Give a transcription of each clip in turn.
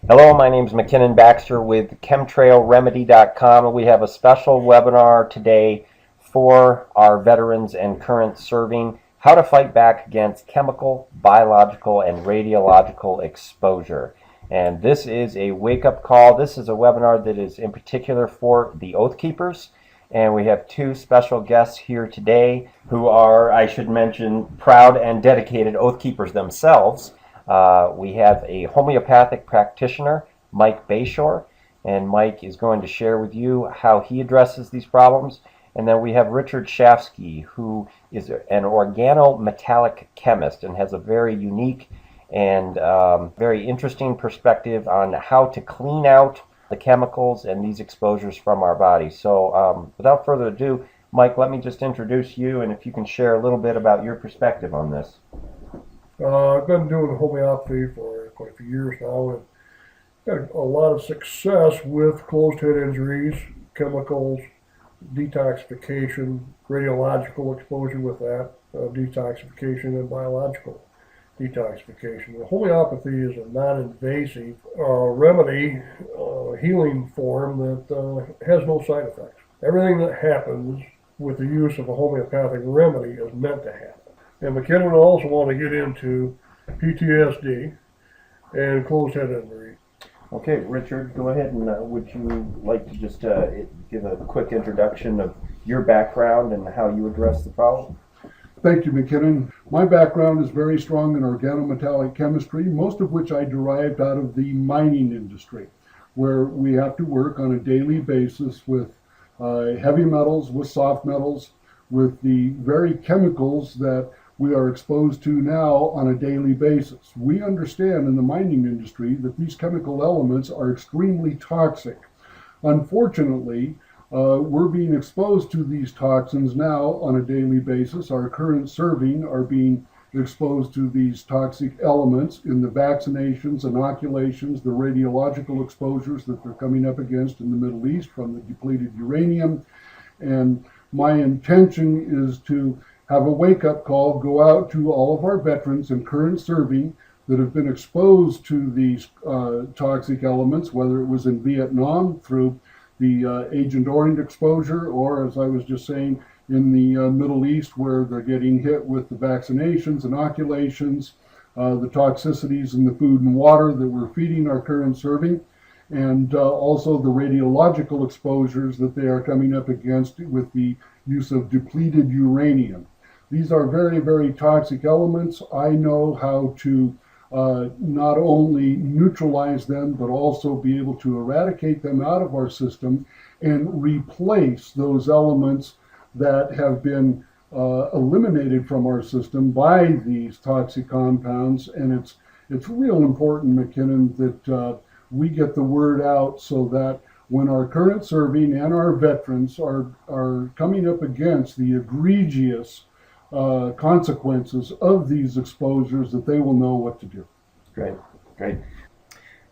Hello, my name is McKinnon Baxter with chemtrailremedy.com, and we have a special webinar today for our veterans and current serving, how to fight back against chemical, biological, and radiological exposure. And this is a wake-up call. This is a webinar that is in particular for the OathKeepers. And we have two special guests here today who are, I should mention, proud and dedicated OathKeepers themselves. We have a homeopathic practitioner, Mike Bayshore, and Mike is going to share with you how he addresses these problems. And then we have Richard Shafsky, who is an organometallic chemist and has a very unique and very interesting perspective on how to clean out the chemicals and these exposures from our body. So without further ado, Mike, let me just introduce you, and if you can share a little bit about your perspective on this. I've been doing homeopathy for quite a few years now, and had a lot of success with closed head injuries, chemicals, detoxification, radiological exposure with that, detoxification, and biological detoxification. The homeopathy is a non-invasive remedy, healing form that has no side effects. Everything that happens with the use of a homeopathic remedy is meant to happen. And McKinnon also want to get into PTSD and closed head injury. Okay, Richard, go ahead, and would you like to just give a quick introduction of your background and how you address the problem? Thank you, McKinnon. My background is very strong in organometallic chemistry, most of which I derived out of the mining industry, where we have to work on a daily basis with heavy metals, with soft metals, with the very chemicals that we are exposed to now on a daily basis. We understand in the mining industry that these chemical elements are extremely toxic. Unfortunately, we're being exposed to these toxins now on a daily basis. Our current serving are being exposed to these toxic elements in the vaccinations, inoculations, the radiological exposures that they're coming up against in the Middle East from the depleted uranium. And my intention is to have a wake-up call, go out to all of our veterans and current serving that have been exposed to these toxic elements, whether it was in Vietnam through the Agent Orange exposure, or as I was just saying, in the Middle East where they're getting hit with the vaccinations, inoculations, the toxicities in the food and water that we're feeding our current serving, and also the radiological exposures that they are coming up against with the use of depleted uranium. These are very, very toxic elements. I know how to not only neutralize them, but also be able to eradicate them out of our system and replace those elements that have been eliminated from our system by these toxic compounds. And it's real important, McKinnon, that we get the word out so that when our current serving and our veterans are coming up against the egregious consequences of these exposures, that they will know what to do. Great, great.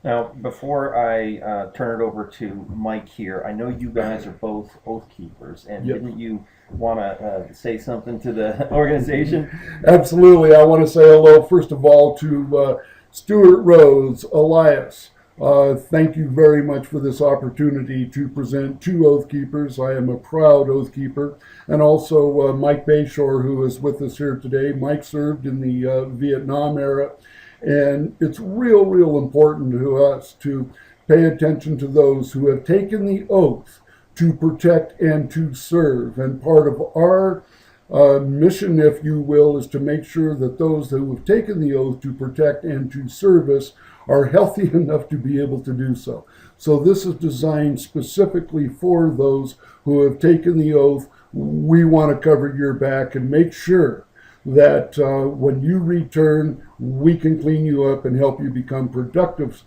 Now, before I turn it over to Mike here, I know you guys are both OathKeepers, and Yep. Didn't you want to say something to the organization? Absolutely. I want to say hello, first of all, to Stuart Rose, Elias. Thank you very much for this opportunity to present two OathKeepers. I am a proud OathKeeper. And also Mike Bayshore, who is with us here today. Mike served in the Vietnam era. And it's real important to us to pay attention to those who have taken the oath to protect and to serve. And part of our mission, if you will, is to make sure that those who have taken the oath to protect and to service are healthy enough to be able to do so. So this is designed specifically for those who have taken the oath. We want to cover your back and make sure that when you return, we can clean you up and help you become productive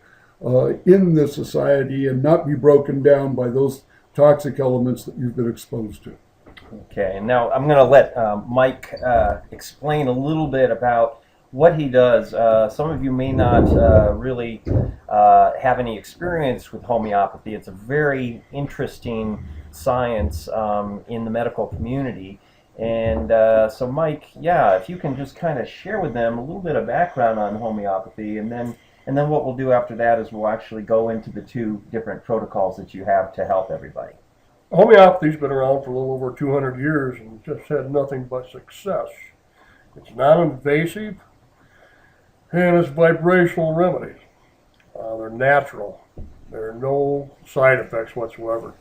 in this society and not be broken down by those toxic elements that you've been exposed to. Okay, and now I'm going to let Mike explain a little bit about what he does. Some of you may not really have any experience with homeopathy. It's a very interesting science in the medical community. And so Mike, yeah, if you can just kind of share with them a little bit of background on homeopathy, and then And then what we'll do after that is we'll actually go into the 2 different protocols that you have to help everybody. Homeopathy's been around for a little over 200 years and just had nothing but success. It's non-invasive and it's vibrational remedies. They're natural. There are no side effects whatsoever.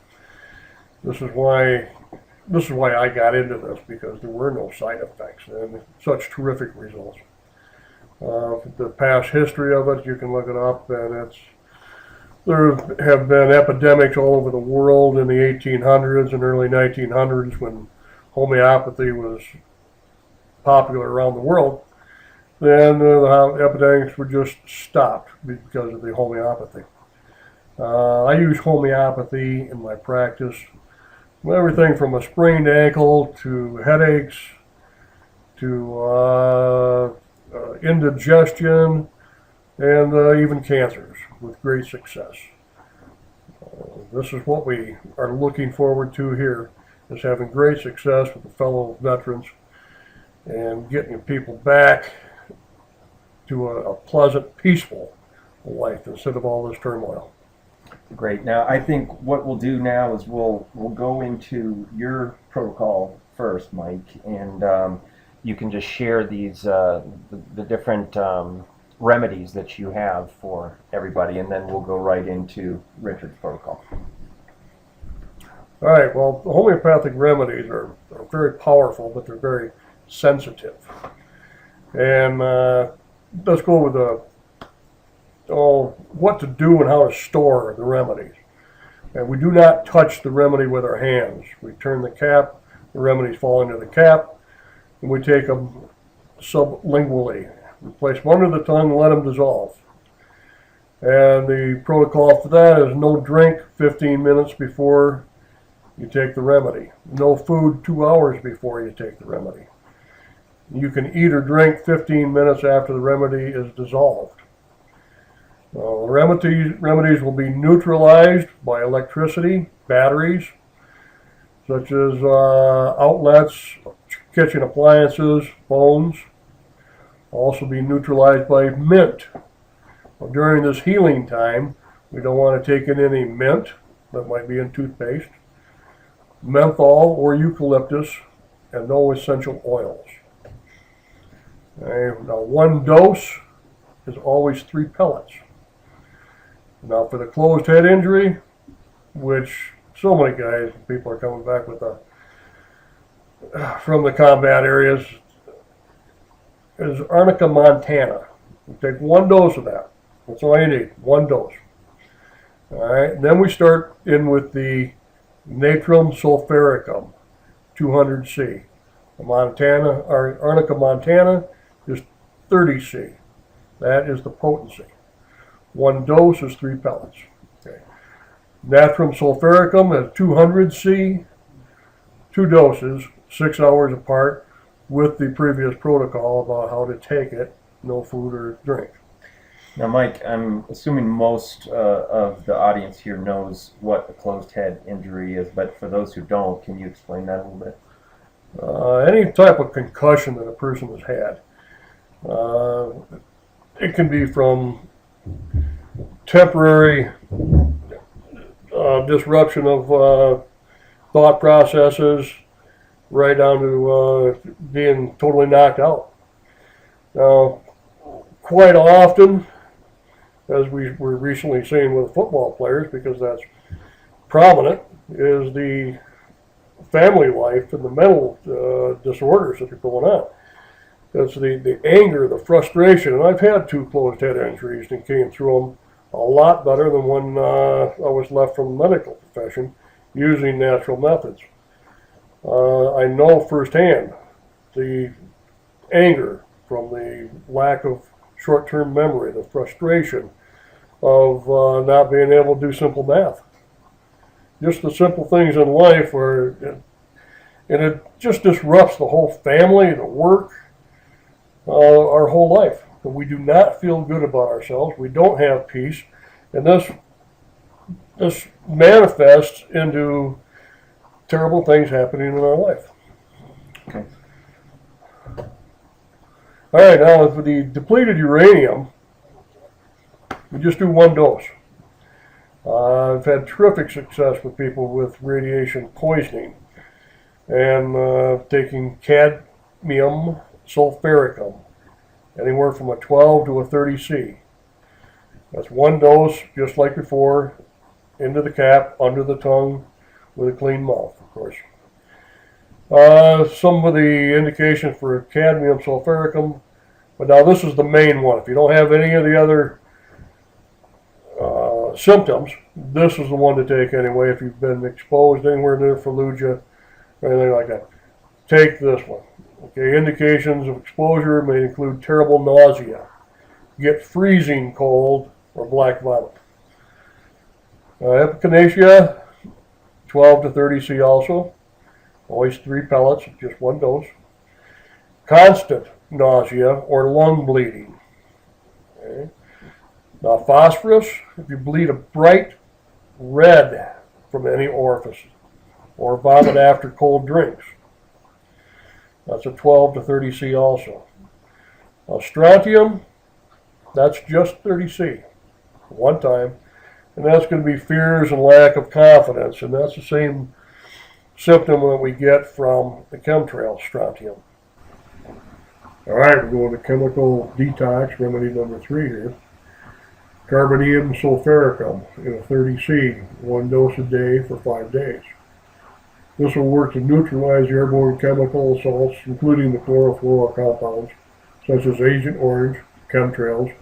This is why I got into this, because there were no side effects and such terrific results. The past history of it, you can look it up, and there have been epidemics all over the world in the 1800s and early 1900s when homeopathy was popular around the world. Then the epidemics were just stopped because of the homeopathy. I use homeopathy in my practice. Everything from a sprained ankle to headaches to indigestion and even cancers with great success. This is what we are looking forward to here, is having great success with the fellow veterans and getting people back to a pleasant, peaceful life instead of all this turmoil. Great. Now, I think what we'll do now is we'll go into your protocol first, Mike, and you can just share these the different remedies that you have for everybody, and then we'll go right into Richard's protocol. All right. Well, the homeopathic remedies are very powerful, but they're very sensitive. And let's go with what to do and how to store the remedies. And we do not touch the remedy with our hands. We turn the cap, the remedies fall into the cap, and we take them sublingually. We place them under the tongue and let them dissolve. And the protocol for that is no drink 15 minutes before you take the remedy. No food 2 hours before you take the remedy. You can eat or drink 15 minutes after the remedy is dissolved. The remedies will be neutralized by electricity, batteries, such as outlets, kitchen appliances, phones. Also be neutralized by mint. Well, during this healing time, we don't want to take in any mint that might be in toothpaste, menthol or eucalyptus, and no essential oils. Okay, now 1 dose is always 3 pellets. Now for the closed head injury, which so many guys, people are coming back with from the combat areas, is Arnica montana. You take 1 dose of that. That's all you need, 1 dose. All right, and then we start in with the natrum sulfuricum, 200C. The Arnica montana is 30C. That is the potency. 1 dose is 3 pellets. Okay. Natrum sulfuricum at 200C, 2 doses, 6 hours apart, with the previous protocol about how to take it, no food or drink. Now, Mike, I'm assuming most of the audience here knows what a closed head injury is, but for those who don't, can you explain that a little bit? Any type of concussion that a person has had. It can be from temporary disruption of thought processes right down to being totally knocked out. Now, quite often, as we were recently seeing with football players, because that's prominent, is the family life and the mental disorders that are going on. That's the anger, the frustration, and I've had 2 closed head injuries and came through them a lot better than when I was left from the medical profession using natural methods. I know firsthand the anger from the lack of short-term memory, the frustration of not being able to do simple math. Just the simple things in life and it just disrupts the whole family, the work, our whole life. And we do not feel good about ourselves. We don't have peace. And this manifests into terrible things happening in our life. Okay. All right, now for the depleted uranium, We just do one dose. I've had terrific success with people with radiation poisoning and taking cadmium sulfuricum, anywhere from a 12 to a 30C. That's one dose, just like before, into the cap, under the tongue, with a clean mouth, of course. Some of the indications for cadmium sulfuricum, but now this is the main one. If you don't have any of the other symptoms, this is the one to take anyway. If you've been exposed anywhere near Fallujah or anything like that, take this one. Okay, indications of exposure may include terrible nausea, get freezing cold, or black vomit. Epichinacea, 12 to 30C also. Always 3 pellets, just one dose. Constant nausea or lung bleeding. Okay. Now phosphorus, if you bleed a bright red from any orifice or vomit after cold drinks. That's a 12 to 30C also. Now strontium, that's just 30C, one time. And that's going to be fears and lack of confidence. And that's the same symptom that we get from the chemtrail strontium. All right, we're going to chemical detox, remedy number 3 here. Carbonium sulfuricum in a 30C, one dose a day for 5 days. This will work to neutralize airborne chemical assaults, including the chlorofluoro compounds, such as Agent Orange, chemtrails,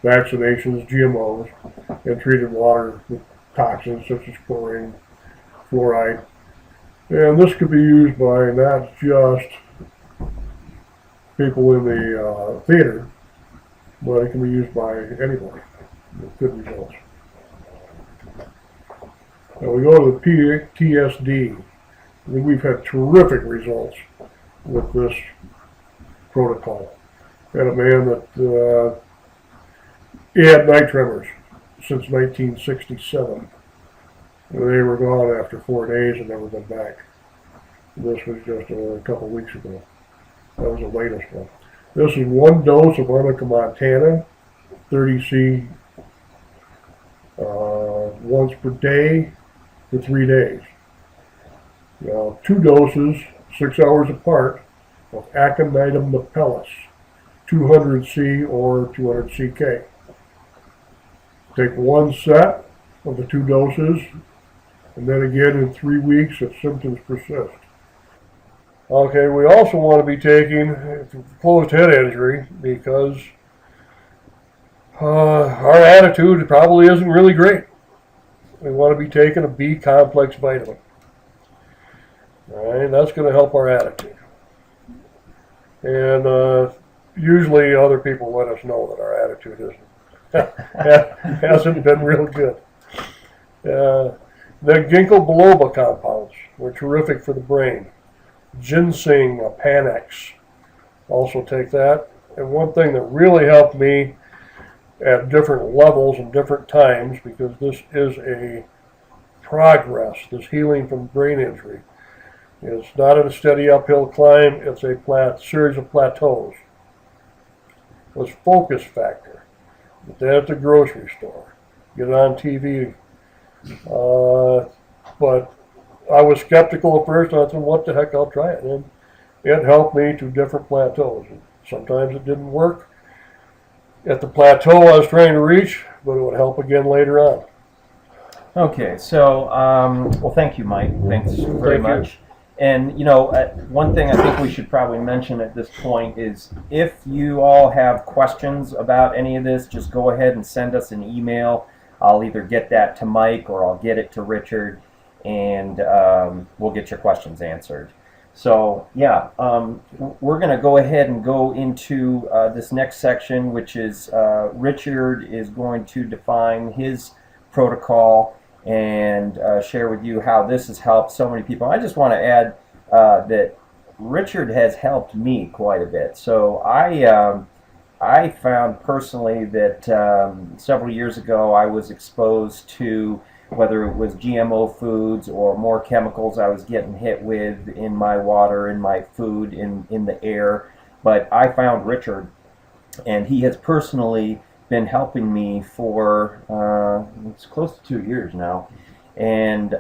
vaccinations, GMOs, and treated water with toxins such as chlorine, fluoride. And this could be used by not just people in the theater, but it can be used by anybody with good results. Now we go to the PTSD. I think we've had terrific results with this protocol. Had a man that he had night tremors since 1967. And they were gone after 4 days and never been back. This was just a couple weeks ago. That was the latest one. This is one dose of Arnica montana, 30C, once per day for 3 days. Now, 2 doses, 6 hours apart, of Aconitum napellus, 200C or 200CK. Take one set of the 2 doses, and then again in 3 weeks if symptoms persist. Okay, we also want to be taking closed head injury because our attitude probably isn't really great. We want to be taking a B complex vitamin. All right, that's going to help our attitude. And usually other people let us know that our attitude hasn't been real good. The ginkgo biloba compounds were terrific for the brain. Ginseng, Panax, also take that. And one thing that really helped me at different levels and different times, because this is a progress, this healing from brain injury, is not a steady uphill climb, it's a series of plateaus. Was focus factor. Get that at the grocery store. Get it on TV. But I was skeptical at first. I thought, what the heck, I'll try it. And it helped me to different plateaus. Sometimes it didn't work at the plateau I was trying to reach, but it would help again later on. Okay, so, well, thank you, Mike. Thanks very much. And, one thing I think we should probably mention at this point is if you all have questions about any of this, just go ahead and send us an email. I'll either get that to Mike or I'll get it to Richard, and we'll get your questions answered. So, yeah, we're going to go ahead and go into this next section, which is Richard is going to define his protocol and share with you how this has helped so many people. I just want to add that Richard has helped me quite a bit. So I found personally that several years ago I was exposed to, whether it was GMO foods or more chemicals I was getting hit with in my water, in my food, in the air. But I found Richard, and he has personally been helping me for it's close to 2 years now, and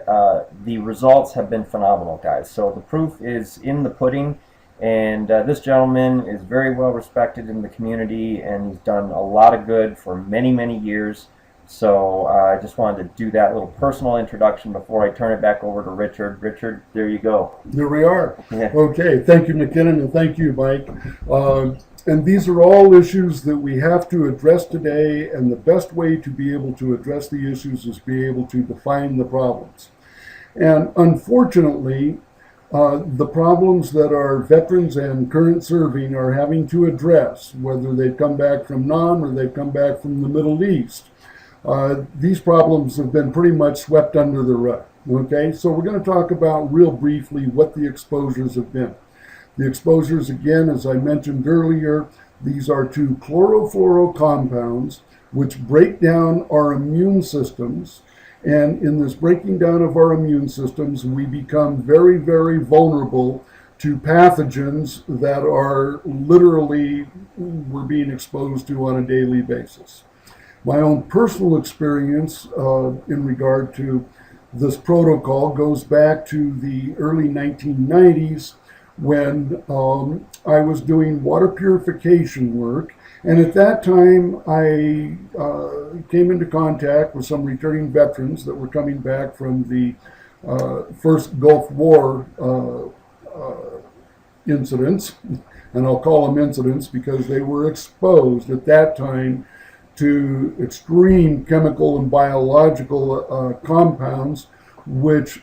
the results have been phenomenal, guys. So the proof is in the pudding, and this gentleman is very well respected in the community, and he's done a lot of good for many, many years. So I just wanted to do that little personal introduction before I turn it back over to Richard. Richard, there you go. There we are. Yeah. Okay, thank you, McKinnon, and thank you, Mike. And these are all issues that we have to address today, and the best way to be able to address the issues is be able to define the problems. And unfortunately, the problems that our veterans and current serving are having to address, whether they've come back from Nam or they've come back from the Middle East, these problems have been pretty much swept under the rug. Okay, so we're going to talk about real briefly what the exposures have been. The exposures, again, as I mentioned earlier, these are to chlorofluorocompounds which break down our immune systems. And in this breaking down of our immune systems, we become very, very vulnerable to pathogens that are literally we're being exposed to on a daily basis. My own personal experience in regard to this protocol goes back to the early 1990s when I was doing water purification work. And at that time, I came into contact with some returning veterans that were coming back from the first Gulf War incidents. And I'll call them incidents because they were exposed at that time to extreme chemical and biological compounds which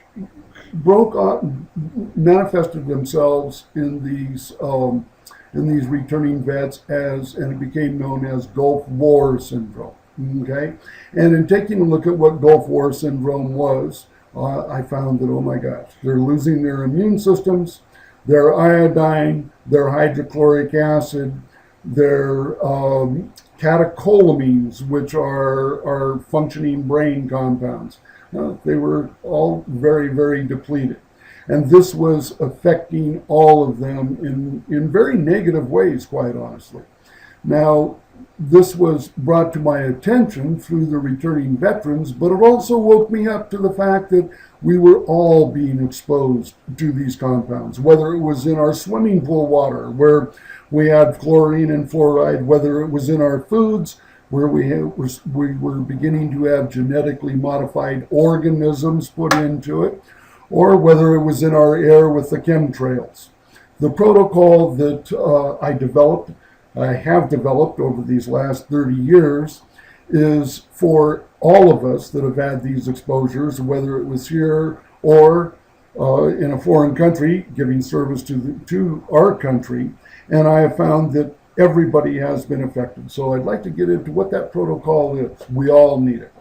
manifested themselves in these returning vets and it became known as Gulf War syndrome. Okay, and in taking a look at what Gulf War syndrome was, I found that, oh my gosh, they're losing their immune systems, their iodine, their hydrochloric acid, their catecholamines, which are functioning brain compounds. They were all very, very depleted. And this was affecting all of them in very negative ways, quite honestly. Now, this was brought to my attention through the returning veterans, but it also woke me up to the fact that we were all being exposed to these compounds, whether it was in our swimming pool water, where we had chlorine and fluoride, whether it was in our foods, where we were beginning to have genetically modified organisms put into it, or whether it was in our air with the chemtrails. The protocol that I have developed over these last 30 years is for all of us that have had these exposures, whether it was here or in a foreign country, giving service to our country. And I have found that everybody has been affected. So I'd like to get into what that protocol is. We all need it.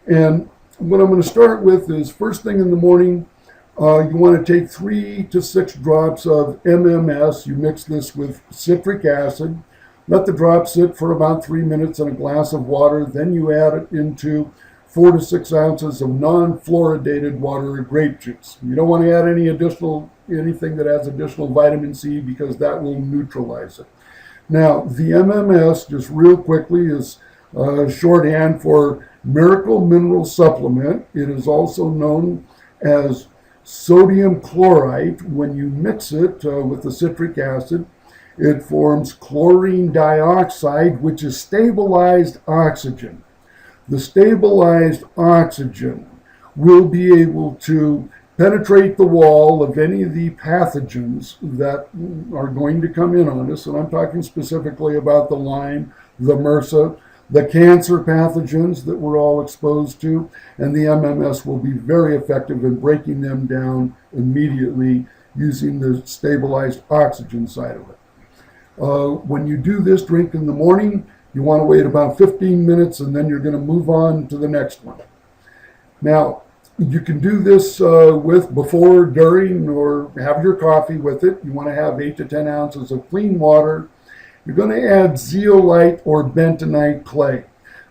And what I'm going to start with is first thing in the morning, you want to take 3 to 6 drops of MMS. You mix this with citric acid. Let the drop sit for about 3 minutes in a glass of water. Then you add it into 4 to 6 ounces of non-fluoridated water or grape juice. You don't want to add anything that has additional vitamin C because that will neutralize it. Now, the MMS, just real quickly, is shorthand for Miracle Mineral Supplement. It is also known as sodium chlorite. When you mix it with the citric acid, it forms chlorine dioxide, which is stabilized oxygen. The stabilized oxygen will be able to penetrate the wall of any of the pathogens that are going to come in on us, and I'm talking specifically about the Lyme, the MRSA, the cancer pathogens that we're all exposed to, and the MMS will be very effective in breaking them down immediately using the stabilized oxygen side of it. When you do this drink in the morning, you want to wait about 15 minutes and then you're going to move on to the next one. Now, you can do this with before, during, or have your coffee with it. You want to have 8 to 10 ounces of clean water. You're going to add zeolite or bentonite clay.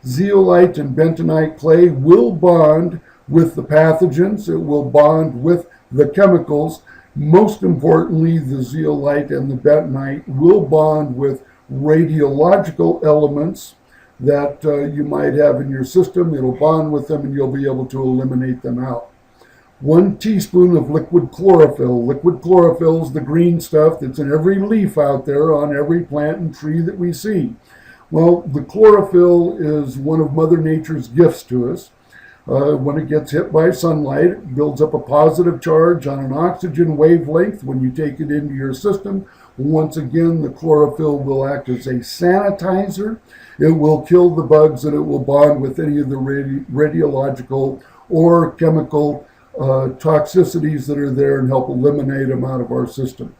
Zeolite and bentonite clay will bond with the pathogens. It will bond with the chemicals. Most importantly, the zeolite and the bentonite will bond with radiological elements that you might have in your system. It'll bond with them and you'll be able to eliminate them out. 1 teaspoon of liquid chlorophyll. Liquid chlorophyll is the green stuff that's in every leaf out there on every plant and tree that we see. Well, the chlorophyll is one of Mother Nature's gifts to us. When it gets hit by sunlight, it builds up a positive charge on an oxygen wavelength. When you take it into your system, once again, the chlorophyll will act as a sanitizer. It will kill the bugs and it will bond with any of the radiological or chemical toxicities that are there and help eliminate them out of our system.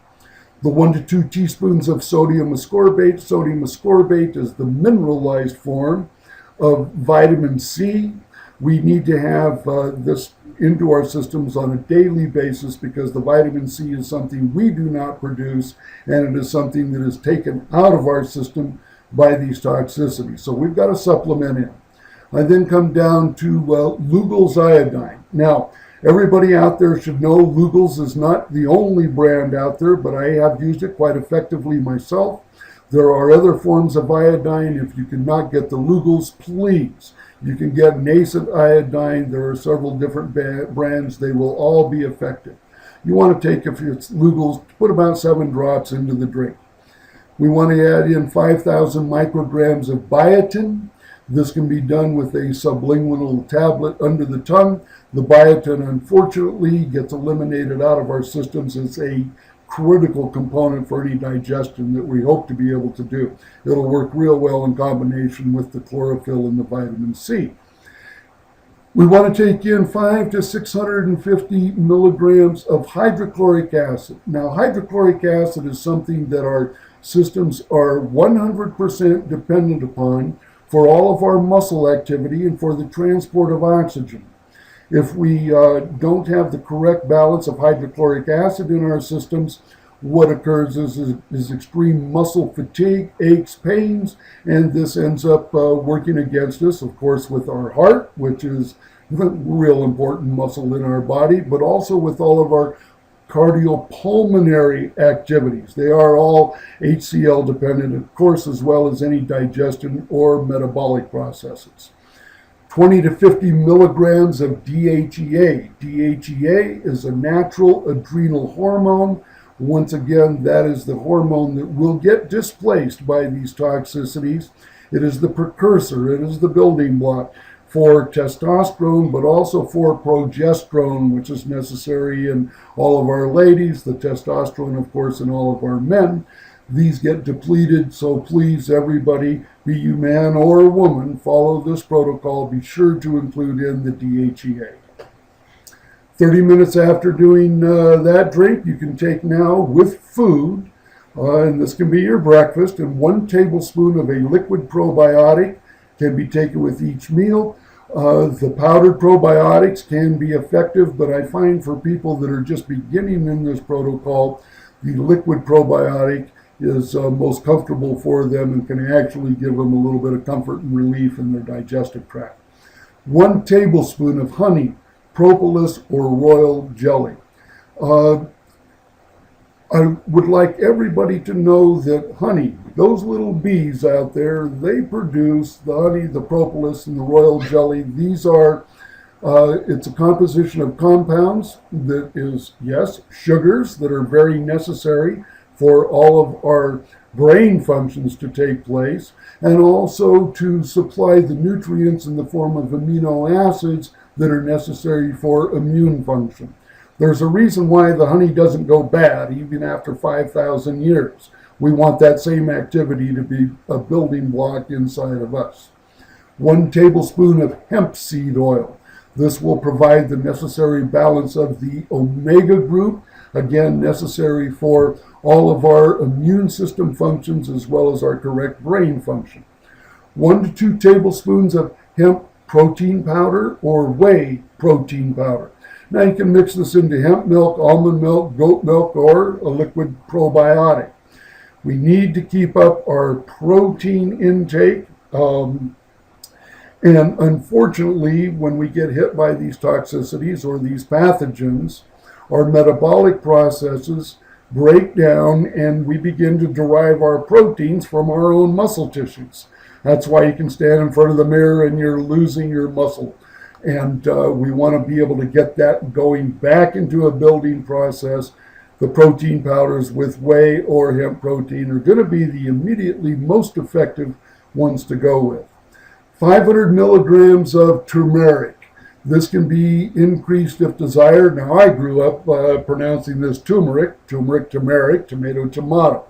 The 1 to 2 teaspoons of sodium ascorbate. Sodium ascorbate is the mineralized form of vitamin C. We need to have this into our systems on a daily basis because the vitamin C is something we do not produce, and it is something that is taken out of our system by these toxicities. So we've got to supplement in. I then come down to Lugol's iodine. Now, everybody out there should know Lugol's is not the only brand out there, but I have used it quite effectively myself. There are other forms of iodine. If you cannot get the Lugol's, please. You can get nascent iodine. There are several different brands. They will all be effective. You want to take, if it's Lugol's, put about 7 drops into the drink. We want to add in 5,000 micrograms of biotin. This can be done with a sublingual tablet under the tongue. The biotin, unfortunately, gets eliminated out of our systems as a critical component for any digestion that we hope to be able to do. It'll work real well in combination with the chlorophyll and the vitamin C. We want to take in 5 to 650 milligrams of hydrochloric acid. Now, hydrochloric acid is something that our systems are 100% dependent upon for all of our muscle activity and for the transport of oxygen. If we don't have the correct balance of hydrochloric acid in our systems, what occurs is extreme muscle fatigue, aches, pains, and this ends up working against us, of course, with our heart, which is a real important muscle in our body, but also with all of our cardiopulmonary activities. They are all HCl dependent, of course, as well as any digestion or metabolic processes. 20 to 50 milligrams of DHEA. DHEA is a natural adrenal hormone. Once again, that is the hormone that will get displaced by these toxicities. It is the precursor, it is the building block for testosterone, but also for progesterone, which is necessary in all of our ladies, the testosterone, of course, in all of our men. These get depleted, so please, everybody, be you man or woman, follow this protocol. Be sure to include in the DHEA. 30 minutes after doing that drink, you can take now with food, and this can be your breakfast, and 1 tablespoon of a liquid probiotic can be taken with each meal. The powdered probiotics can be effective, but I find for people that are just beginning in this protocol, the liquid probiotic is most comfortable for them and can actually give them a little bit of comfort and relief in their digestive tract. 1 tablespoon of honey, propolis, or royal jelly. I would like everybody to know that honey, those little bees out there, they produce the honey, the propolis, and the royal jelly. These are, it's a composition of compounds that is, yes, sugars that are very necessary for all of our brain functions to take place, and also to supply the nutrients in the form of amino acids that are necessary for immune function. There's a reason why the honey doesn't go bad even after 5,000 years. We want that same activity to be a building block inside of us. 1 tablespoon of hemp seed oil. This will provide the necessary balance of the omega group, again necessary for all of our immune system functions as well as our correct brain function. 1 to 2 tablespoons of hemp protein powder or whey protein powder. Now you can mix this into hemp milk, almond milk, goat milk, or a liquid probiotic. We need to keep up our protein intake. And unfortunately, when we get hit by these toxicities or these pathogens, our metabolic processes break down and we begin to derive our proteins from our own muscle tissues. That's why you can stand in front of the mirror and you're losing your muscle. And we want to be able to get that going back into a building process. The protein powders with whey or hemp protein are going to be the immediately most effective ones to go with. 500 milligrams of turmeric. This can be increased if desired. Now, I grew up pronouncing this turmeric, turmeric, tomato, tomato.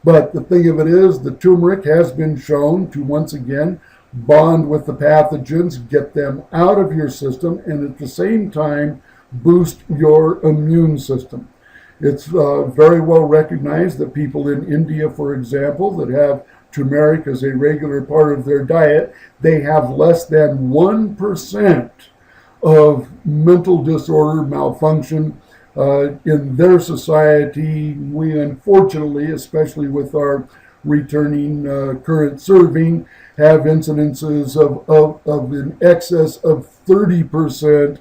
But the thing of it is, the turmeric has been shown to, once again, bond with the pathogens, get them out of your system, and at the same time, boost your immune system. It's very well recognized that people in India, for example, that have turmeric as a regular part of their diet, they have less than 1% of mental disorder, malfunction in their society. We unfortunately, especially with our returning current serving, have incidences of in excess of 30%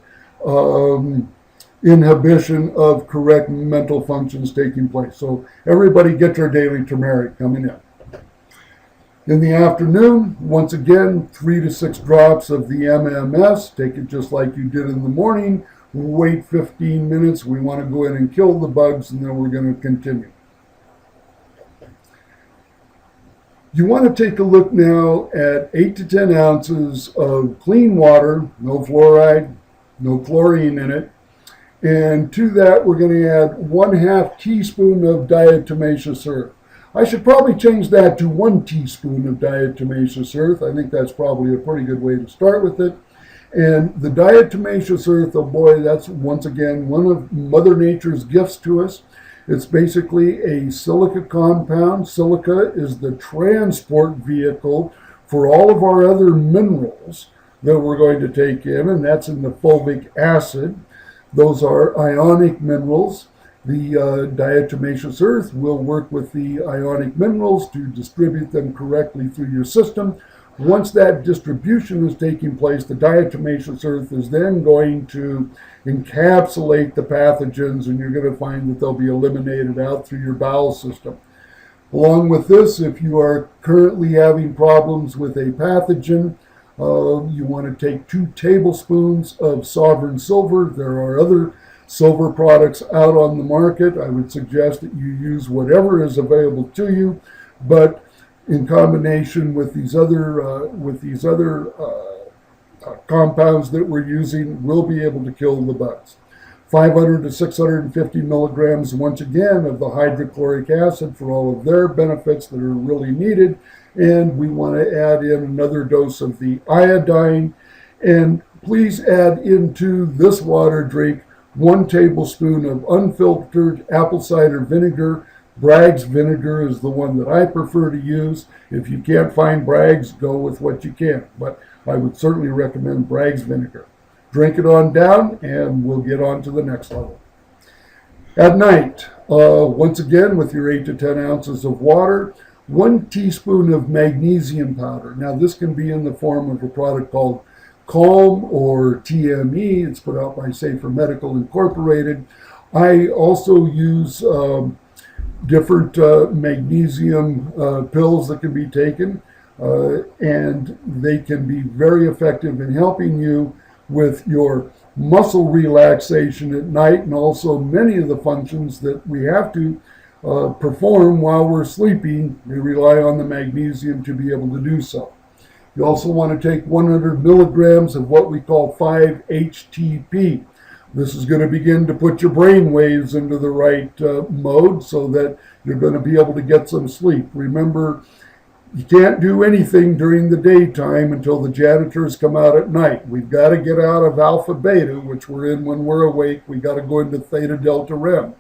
inhibition of correct mental functions taking place. So everybody get your daily turmeric coming in. In the afternoon, once again, 3 to 6 drops of the MMS. Take it just like you did in the morning. Wait 15 minutes. We want to go in and kill the bugs, and then we're going to continue. You want to take a look now at 8 to 10 ounces of clean water, no fluoride, no chlorine in it. And to that, we're going to add 1/2 teaspoon of diatomaceous earth. I should probably change that to 1 teaspoon of diatomaceous earth. I think that's probably a pretty good way to start with it. And the diatomaceous earth, oh boy, that's once again one of Mother Nature's gifts to us. It's basically a silica compound. Silica is the transport vehicle for all of our other minerals that we're going to take in, and that's in the fulvic acid. Those are ionic minerals. The diatomaceous earth will work with the ionic minerals to distribute them correctly through your system. Once that distribution is taking place, the diatomaceous earth is then going to encapsulate the pathogens, and you're going to find that they'll be eliminated out through your bowel system. Along with this, if you are currently having problems with a pathogen, you want to take 2 tablespoons of sovereign silver. There are other silver products out on the market. I would suggest that you use whatever is available to you, but in combination with these other compounds that we're using, we'll be able to kill the bugs. 500 to 650 milligrams, once again, of the hydrochloric acid for all of their benefits that are really needed. And we want to add in another dose of the iodine. And please add into this water drink 1 tablespoon of unfiltered apple cider vinegar. Bragg's vinegar is the one that I prefer to use. If you can't find Bragg's, go with what you can. But I would certainly recommend Bragg's vinegar. Drink it on down, and we'll get on to the next level. At night, once again, with your 8 to 10 ounces of water, 1 teaspoon of magnesium powder. Now, this can be in the form of a product called Calm or TME. It's put out by Safer Medical Incorporated. I also use different magnesium pills that can be taken, and they can be very effective in helping you with your muscle relaxation at night, and also many of the functions that we have to perform while we're sleeping. We rely on the magnesium to be able to do so. You also want to take 100 milligrams of what we call 5-HTP. This is going to begin to put your brain waves into the right mode so that you're going to be able to get some sleep. Remember, you can't do anything during the daytime until the janitors come out at night. We've got to get out of alpha beta, which we're in when we're awake. We've got to go into theta delta REM.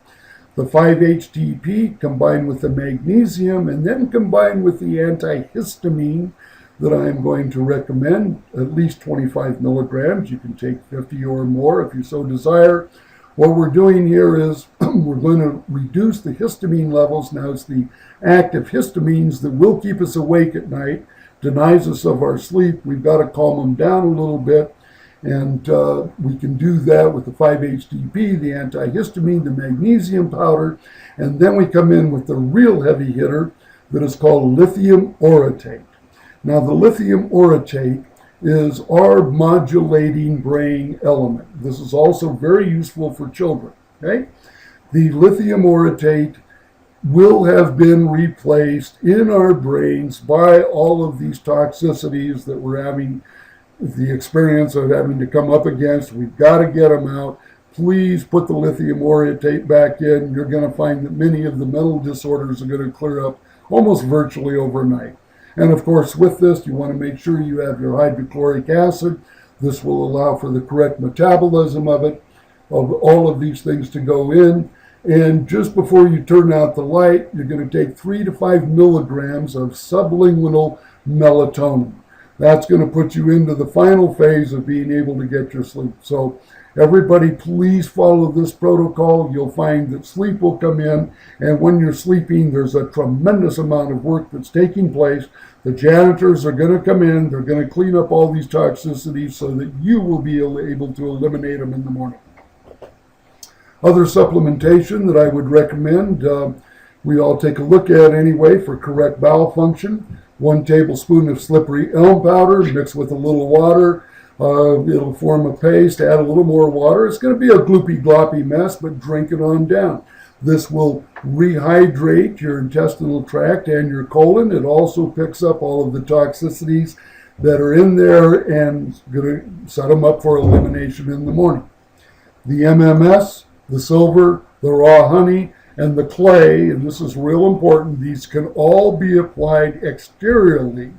The 5-HTP combined with the magnesium and then combined with the antihistamine that I'm going to recommend, at least 25 milligrams. You can take 50 or more if you so desire. What we're doing here is we're going to reduce the histamine levels. Now, it's the active histamines that will keep us awake at night, denies us of our sleep. We've got to calm them down a little bit, and we can do that with the 5-HTP, the antihistamine, the magnesium powder, and then we come in with the real heavy hitter that is called lithium orotate. Now, the lithium orotate is our modulating brain element. This is also very useful for children. Okay? The lithium orotate will have been replaced in our brains by all of these toxicities that we're having the experience of having to come up against. We've got to get them out. Please put the lithium orotate back in. You're going to find that many of the mental disorders are going to clear up almost virtually overnight. And of course, with this, you want to make sure you have your hydrochloric acid. This will allow for the correct metabolism of it, of all of these things to go in. And just before you turn out the light, you're going to take 3 to 5 milligrams of sublingual melatonin. That's going to put you into the final phase of being able to get your sleep. So everybody, please follow this protocol. You'll find that sleep will come in, and when you're sleeping, there's a tremendous amount of work that's taking place. The janitors are going to come in. They're going to clean up all these toxicities so that you will be able to eliminate them in the morning. Other supplementation that I would recommend, we all take a look at anyway for correct bowel function. 1 tablespoon of slippery elm powder mixed with a little water. It'll form a paste. Add a little more water. It's going to be a gloopy gloppy mess, but drink it on down. This will rehydrate your intestinal tract and your colon. It also picks up all of the toxicities that are in there and going to set them up for elimination in the morning. The MMS, the silver, the raw honey, and the clay, and this is real important, these can all be applied exteriorly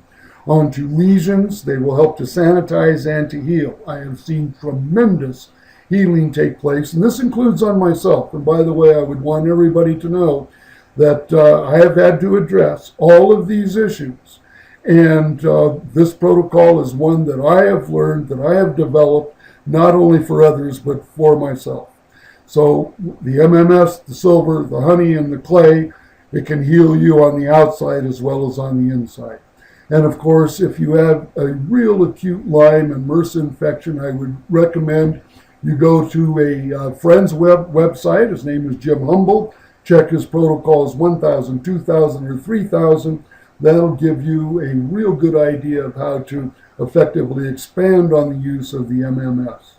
onto lesions. They will help to sanitize and to heal. I have seen tremendous healing take place, and this includes on myself. And by the way, I would want everybody to know that I have had to address all of these issues. And this protocol is one that I have learned, that I have developed, not only for others, but for myself. So the MMS, the silver, the honey, and the clay, it can heal you on the outside as well as on the inside. And of course, if you have a real acute Lyme and MRSA infection, I would recommend you go to a friend's website. His name is Jim Humble. Check his protocols 1,000, 2,000, or 3,000. That'll give you a real good idea of how to effectively expand on the use of the MMS.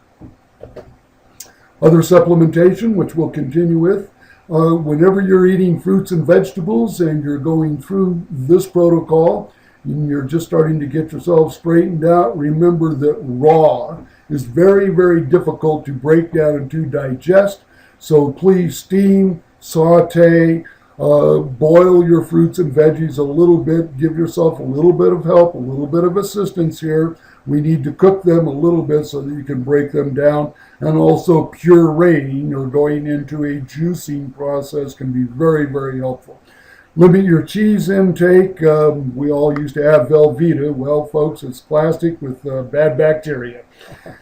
Other supplementation, which we'll continue with, whenever you're eating fruits and vegetables and you're going through this protocol and you're just starting to get yourself straightened out, remember that raw is very, very difficult to break down and to digest. So please steam, saute, boil your fruits and veggies a little bit. Give yourself a little bit of help, a little bit of assistance here. We need to cook them a little bit so that you can break them down. And also pureeing or going into a juicing process can be very, very helpful. Limit your cheese intake. We all used to have Velveeta. Well, folks, it's plastic with bad bacteria.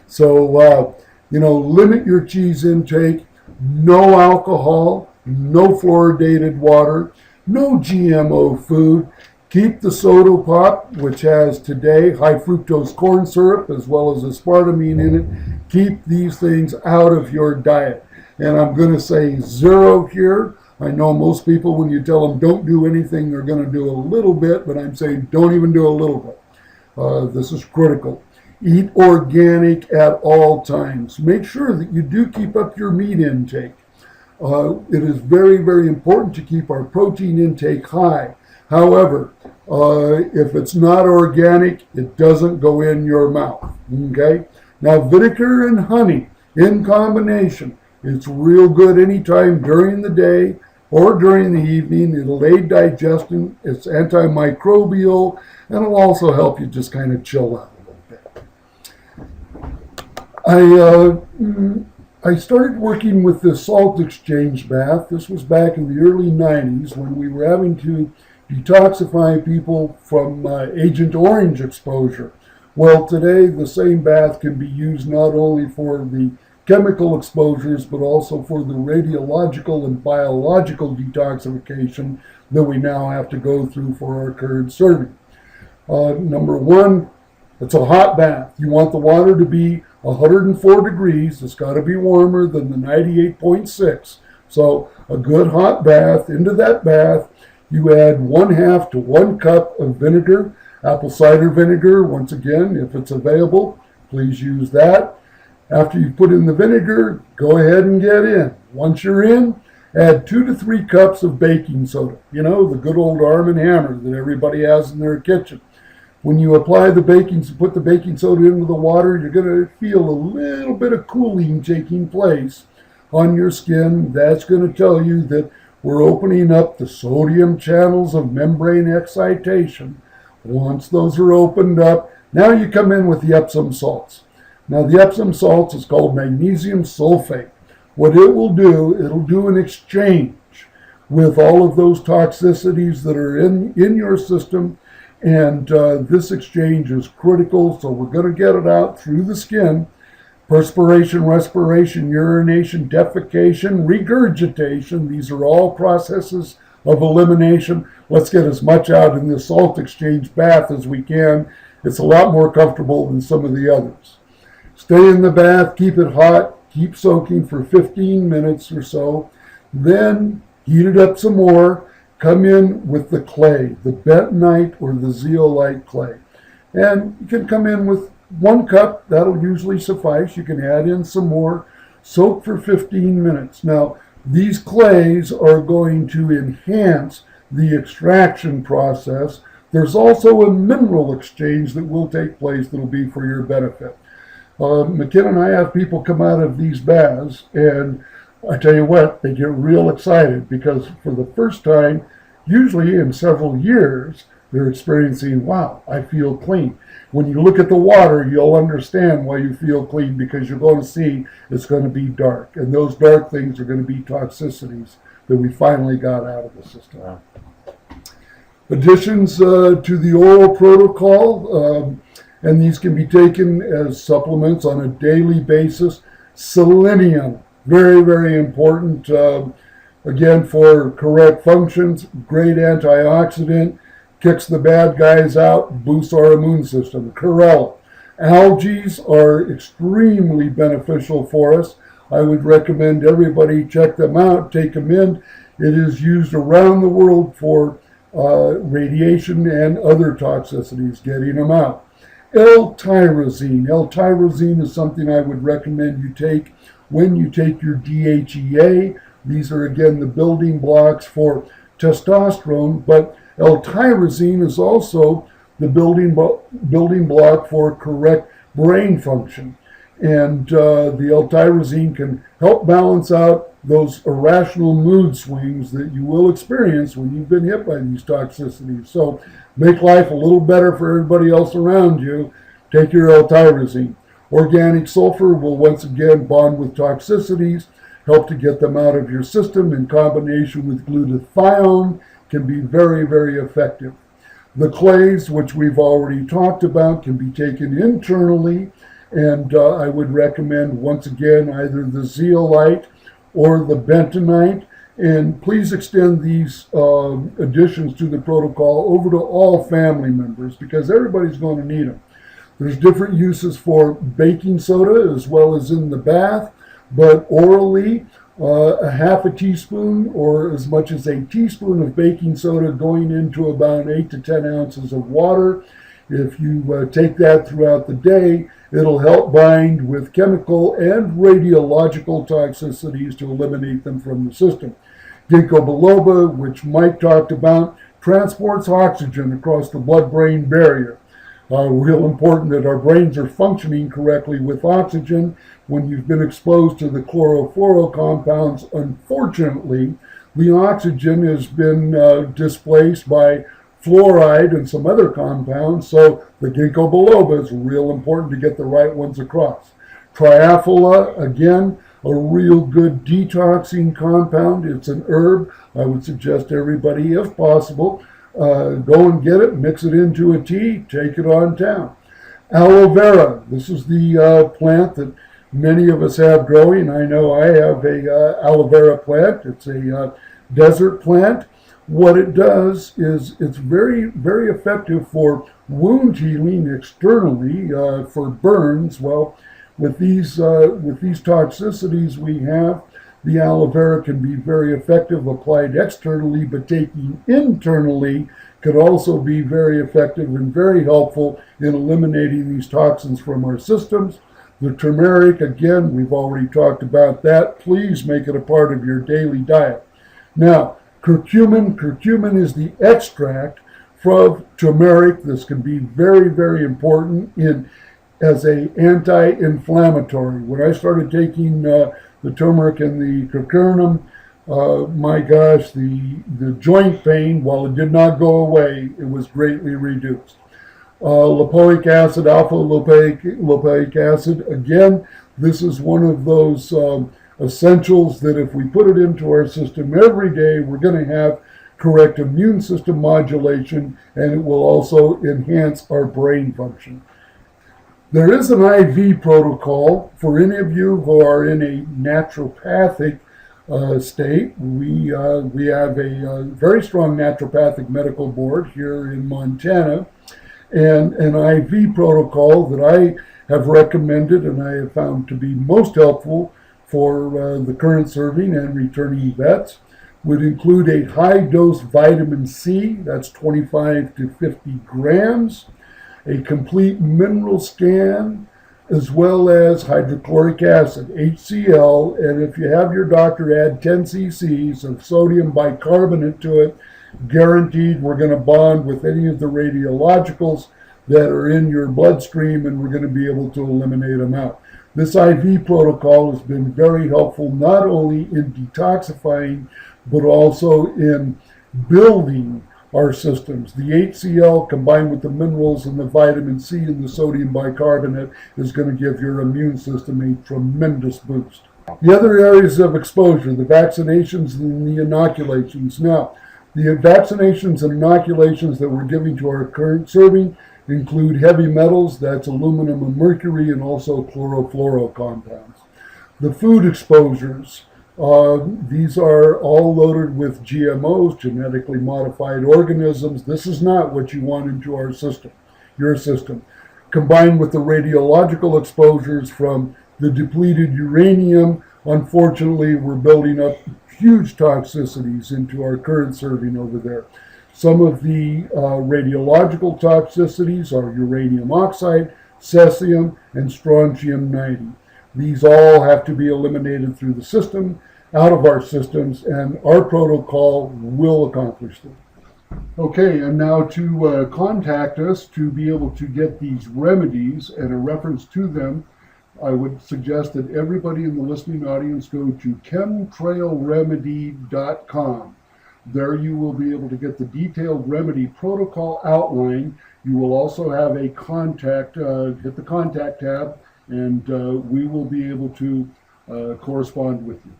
So, limit your cheese intake. No alcohol, no fluoridated water, no GMO food. Keep the soda pop, which has today high fructose corn syrup as well as aspartame in it. Keep these things out of your diet. And I'm going to say 0 here. I know most people, when you tell them don't do anything, they're going to do a little bit, but I'm saying don't even do a little bit. This is critical. Eat organic at all times. Make sure that you do keep up your meat intake. It is very, very important to keep our protein intake high. However, if it's not organic, it doesn't go in your mouth. Okay? Now, vinegar and honey in combination, it's real good anytime during the day or during the evening. It'll aid digestion. It's antimicrobial, and it'll also help you just kind of chill out a little bit. I started working with the salt exchange bath. This was back in the early 90s when we were having to detoxify people from Agent Orange exposure. Well, today the same bath can be used not only for the chemical exposures, but also for the radiological and biological detoxification that we now have to go through for our current serving. Number one, it's a hot bath. You want the water to be 104 degrees. It's got to be warmer than the 98.6. So a good hot bath. Into that bath, you add 1/2 to 1 cup of vinegar. Apple cider vinegar, once again, if it's available, please use that. After you put in the vinegar, go ahead and get in. Once you're in, add 2 to 3 cups of baking soda. You know, the good old Arm & Hammer that everybody has in their kitchen. When you apply put the baking soda into the water, you're going to feel a little bit of cooling taking place on your skin. That's going to tell you that we're opening up the sodium channels of membrane excitation. Once those are opened up, now you come in with the Epsom salts. Now the Epsom salts is called magnesium sulfate. What it will do, it'll do an exchange with all of those toxicities that are in your system. And this exchange is critical, so we're going to get it out through the skin. Perspiration, respiration, urination, defecation, regurgitation. These are all processes of elimination. Let's get as much out in this salt exchange bath as we can. It's a lot more comfortable than some of the others. Stay in the bath, keep it hot, keep soaking for 15 minutes or so. Then heat it up some more. Come in with the clay, the bentonite or the zeolite clay. And you can come in with 1 cup, that'll usually suffice. You can add in some more, soak for 15 minutes. Now, these clays are going to enhance the extraction process. There's also a mineral exchange that will take place that'll be for your benefit. McKenna and I have people come out of these baths, and I tell you what, they get real excited because for the first time, usually in several years, they're experiencing, wow, I feel clean. When you look at the water, you'll understand why you feel clean, because you're going to see it's going to be dark. And those dark things are going to be toxicities that we finally got out of the system. Wow. Additions to the oral protocol, and these can be taken as supplements on a daily basis. Selenium, very, very important. Again, for correct functions, great antioxidant, kicks the bad guys out, boosts our immune system. Chlorella. Algae are extremely beneficial for us. I would recommend everybody check them out, take them in. It is used around the world for radiation and other toxicities, getting them out. L-tyrosine. L-tyrosine is something I would recommend you take when you take your DHEA. These are, again, the building blocks for testosterone, but L-tyrosine is also the building block for correct brain function. And the L-tyrosine can help balance out those irrational mood swings that you will experience when you've been hit by these toxicities. So make life a little better for everybody else around you. Take your L-tyrosine. Organic sulfur will once again bond with toxicities, help to get them out of your system in combination with glutathione, can be very, very effective. The clays, which we've already talked about, can be taken internally, and I would recommend, once again, either the zeolite or the bentonite. And please extend these additions to the protocol over to all family members, because everybody's going to need them. There's different uses for baking soda as well as in the bath, but orally, a half a teaspoon or as much as a teaspoon of baking soda going into about 8 to 10 ounces of water. If you take that throughout the day, it'll help bind with chemical and radiological toxicities to eliminate them from the system. Ginkgo biloba, which Mike talked about, transports oxygen across the blood-brain barrier. Real important that our brains are functioning correctly with oxygen. When you've been exposed to the chlorofluoro compounds, unfortunately, the oxygen has been displaced by fluoride and some other compounds, so the ginkgo biloba is real important to get the right ones across. Triaphylla, again, a real good detoxing compound. It's an herb. I would suggest everybody, if possible, go and get it, mix it into a tea, take it on down. Aloe vera. This is the plant that many of us have growing. I know I have a aloe vera plant. It's a desert plant. What it does is it's very, very effective for wound healing externally, for burns. Well, with these toxicities we have, the aloe vera can be very effective applied externally, but taking internally could also be very effective and very helpful in eliminating these toxins from our systems. The turmeric, again, we've already talked about that. Please make it a part of your daily diet. Now, curcumin is the extract from turmeric. This can be very, very important as a anti-inflammatory. When I started taking the turmeric and the curcumin, my gosh, the joint pain, while it did not go away, it was greatly reduced. Lipoic acid, alpha lipoic acid, again, this is one of those essentials that if we put it into our system every day, we're going to have correct immune system modulation, and it will also enhance our brain function. There is an IV protocol for any of you who are in a naturopathic state. We have a very strong naturopathic medical board here in Montana, and an IV protocol that I have recommended and I have found to be most helpful for the current serving and returning vets would include a high-dose vitamin C, that's 25 to 50 grams, a complete mineral scan, as well as hydrochloric acid, HCl, and if you have your doctor add 10 cc's of sodium bicarbonate to it, guaranteed we're going to bond with any of the radiologicals that are in your bloodstream, and we're going to be able to eliminate them out. This IV protocol has been very helpful not only in detoxifying, but also in building our systems. The HCl combined with the minerals and the vitamin C and the sodium bicarbonate is going to give your immune system a tremendous boost. The other areas of exposure, the vaccinations and the inoculations. Now, the vaccinations and inoculations that we're giving to our current serving include heavy metals, that's aluminum and mercury, and also chlorofluoro compounds. The food exposures, these are all loaded with GMOs, genetically modified organisms. This is not what you want into our system, your system. Combined with the radiological exposures from the depleted uranium, unfortunately, we're building up huge toxicities into our current serving over there. Some of the radiological toxicities are uranium oxide, cesium, and strontium-90. These all have to be eliminated through the system, out of our systems, and our protocol will accomplish them. Okay, and now to contact us to be able to get these remedies and a reference to them, I would suggest that everybody in the listening audience go to chemtrailremedy.com. There you will be able to get the detailed remedy protocol outline. You will also have a contact, hit the contact tab, and we will be able to correspond with you.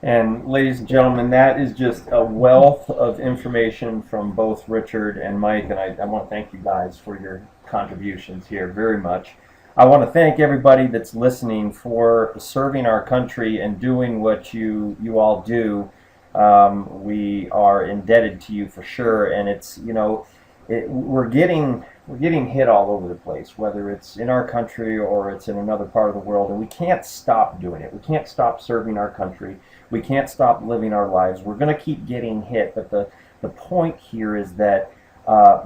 And ladies and gentlemen, that is just a wealth of information from both Richard and Mike, and I want to thank you guys for your contributions here very much. I want to thank everybody that's listening for serving our country and doing what you all do. We are indebted to you for sure, and it's, you know, we're getting hit all over the place, whether it's in our country or it's in another part of the world, and we can't stop doing it. We can't stop serving our country. We can't stop living our lives. We're going to keep getting hit, but the point here is that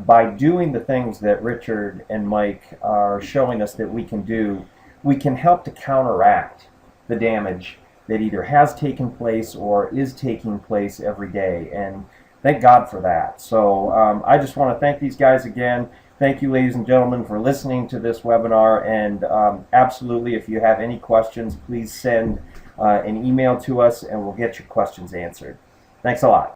by doing the things that Richard and Mike are showing us that we can do, we can help to counteract the damage that either has taken place or is taking place every day, and thank God for that. So I just want to thank these guys again. Thank you, ladies and gentlemen, for listening to this webinar, and absolutely, if you have any questions, please send an email to us and we'll get your questions answered. Thanks a lot.